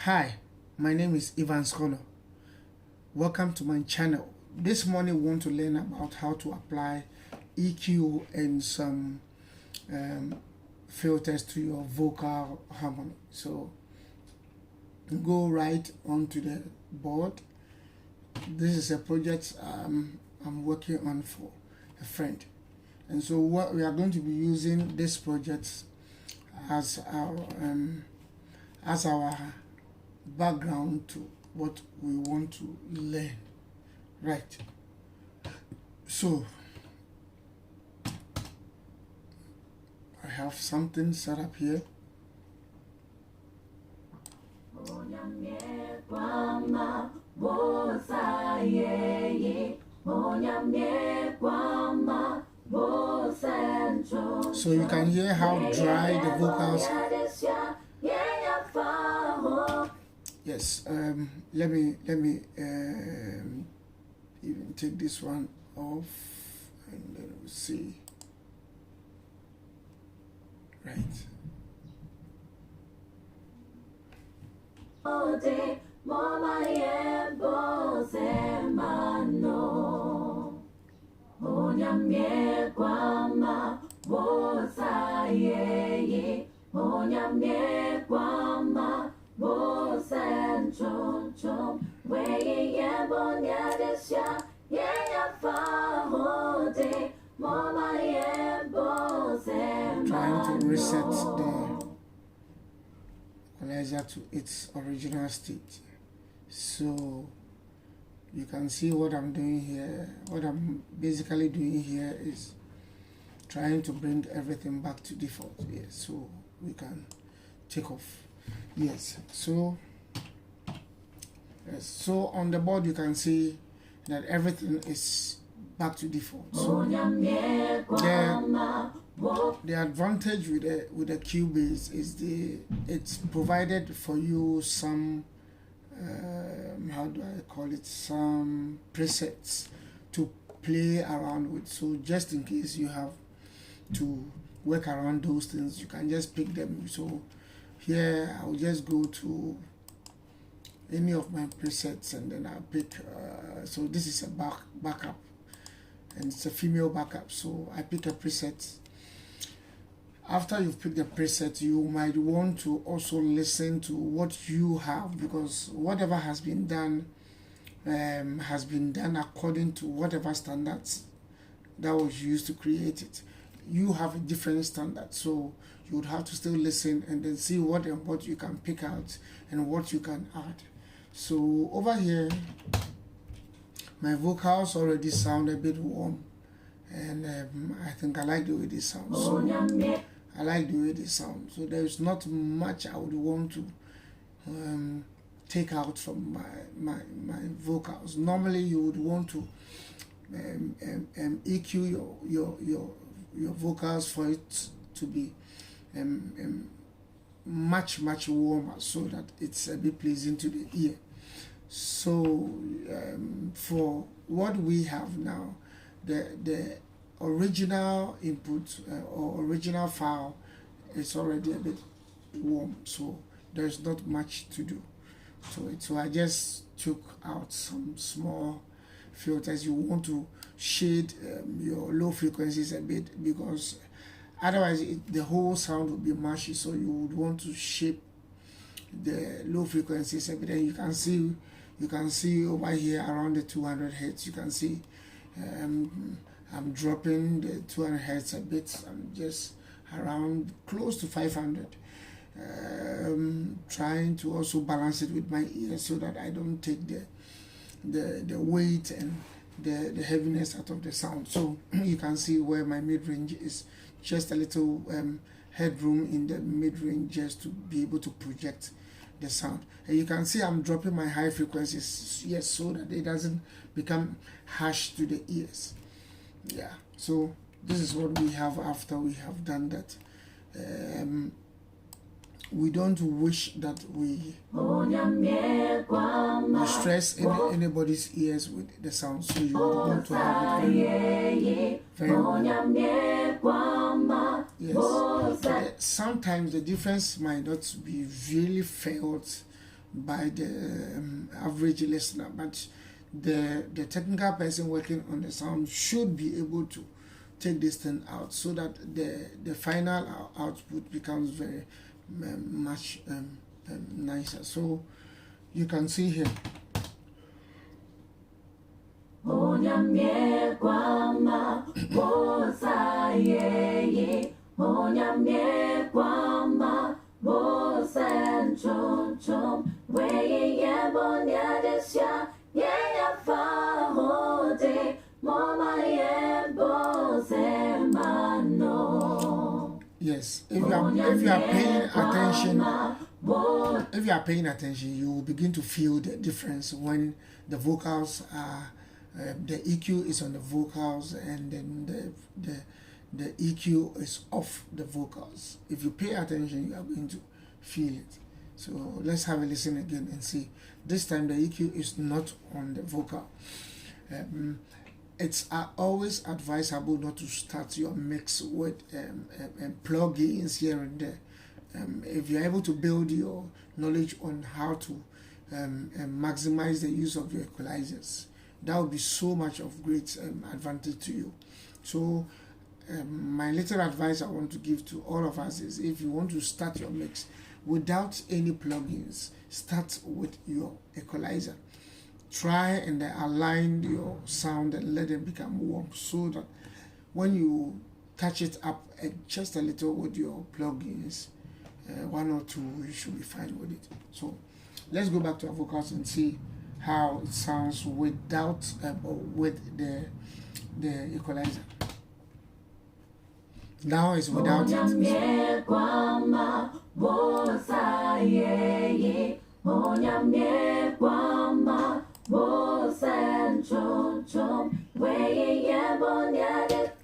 Hi, my name is Ivan Scholar. Welcome to my channel. This morning we want to learn about how to apply EQ and some filters to your vocal harmony. So go right onto the board. This is a project I'm working on for a friend. And so what we are going to be using this project as our background to what we want to learn, right? So I have something set up here. So you can hear how dry the vocals are. Yes, let me even take this one off and then we'll see. Right. Trying to reset the equalizer to its original state. So you can see what I'm doing here. What I'm basically doing here is trying to bring everything back to default. Yes, so we can take off. Yes, so on the board you can see that everything is back to default. So the advantage with the Cubase is it's provided for you some how do I call it, some presets to play around with. So just in case you have to work around those things, you can just pick them. So here I'll just go to any of my presets and then I'll pick so this is a backup and it's a female backup, so I pick a preset. After you've picked the preset, you might want to also listen to what you have, because whatever has been done according to whatever standards that was used to create it. You have a different standard, so you would have to still listen and then see what you can pick out and what you can add. So over here, my vocals already sound a bit warm, and I think I like the way they sound. So I like the way they sound. So there is not much I would want to take out from my vocals. Normally, you would want to EQ your vocals for it to be much warmer, so that it's a bit pleasing to the ear. So for what we have now, the original input or original file is already a bit warm, so there's not much to do to it. So I just took out some small filters. You want to shade your low frequencies a bit, because otherwise the whole sound would be mushy. So you would want to shape the low frequencies a bit. And you can see over here around the 200 hertz. You can see I'm dropping the 200 hertz a bit. I'm just around close to 500. Trying to also balance it with my ears so that I don't take the weight and the heaviness out of the sound. So you can see where my mid-range is, just a little headroom in the mid-range just to be able to project the sound. And you can see I'm dropping my high frequencies, yes, so that it doesn't become harsh to the ears. Yeah, so this is what we have after we have done that. We don't wish that we stress anybody's ears with the sound, so you would want to have it very yes. Sometimes the difference might not be really felt by the average listener, but the technical person working on the sound should be able to take this thing out so that the final output becomes very much nicer. So you can see here. Yes, if you are paying attention, you will begin to feel the difference when the vocals are the EQ is on the vocals and then the EQ is off the vocals. If you pay attention, you are going to feel it. So let's have a listen again and see. This time the EQ is not on the vocal. It's always advisable not to start your mix with plugins here and there. If you're able to build your knowledge on how to maximize the use of your equalizers, that would be so much of great advantage to you. So my little advice I want to give to all of us is, if you want to start your mix without any plugins, start with your equalizer. Try and align your sound and let it become warm, so that when you touch it up just a little with your plugins, one or two, you should be fine with it. So let's go back to our vocals and see how it sounds without or with the equalizer. Now it's without it.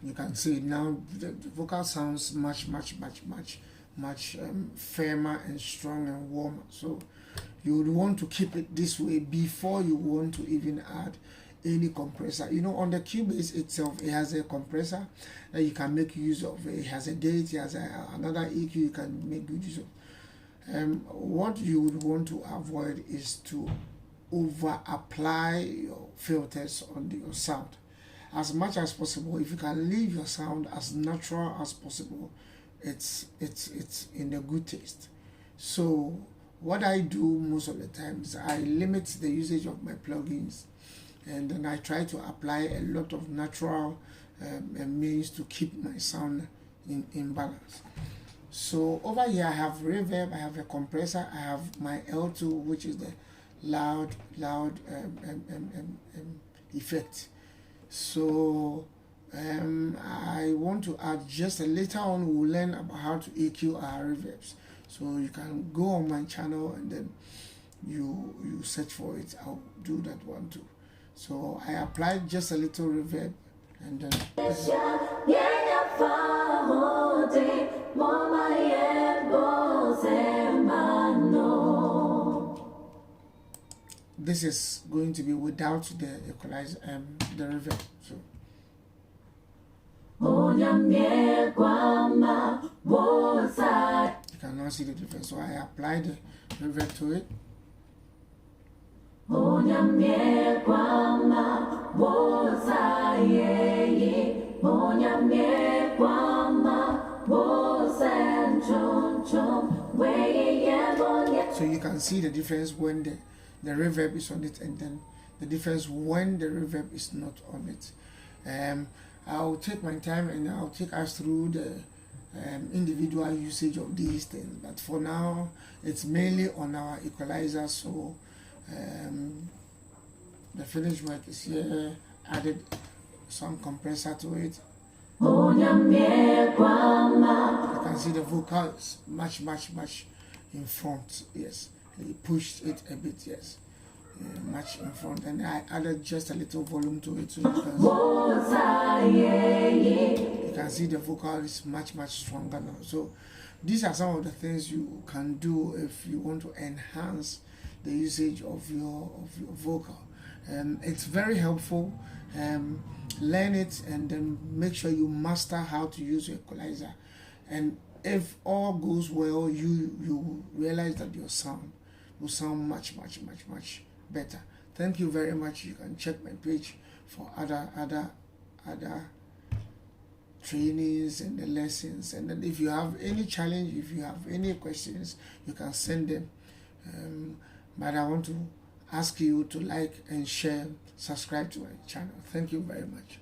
You can see now the vocal sounds much firmer and strong and warmer. So you would want to keep it this way before you want to even add any compressor. You know, on the Cubase itself, it has a compressor that you can make use of. It has a gate, it has another EQ you can make good use of. What you would want to avoid is to over apply your filters on your sound. As much as possible, if you can leave your sound as natural as possible, it's in a good taste. So what I do most of the time is I limit the usage of my plugins, and then I try to apply a lot of natural means to keep my sound in balance. So over here I have reverb, I have a compressor, I have my L2, which is the loud effect. So I want to add just a later on, we'll learn about how to EQ our reverbs. So you can go on my channel and then you search for it. I'll do that one too. So I applied just a little reverb and then this is going to be without the equalizer the reverb. So you can now see the difference. So I applied the reverb to it. So you can see the difference when the reverb is on it, and then the difference when the reverb is not on it. I'll take my time and I'll take us through the individual usage of these things, but for now it's mainly on our equalizer. So the finished work is here. Added some compressor to it. You can see the vocal is much in front. Yes, he pushed it a bit. Yes, much in front, and I added just a little volume to it, so you can see the vocal is much stronger now. So these are some of the things you can do if you want to enhance the usage of your vocal. It's very helpful. Learn it and then make sure you master how to use your equalizer, and if all goes well, you realize that your sound will sound much better. Thank you very much. You can check my page for other trainings and the lessons. And then if you have any challenge, if you have any questions, you can send them. But I want to ask you to like and share, subscribe to my channel. Thank you very much.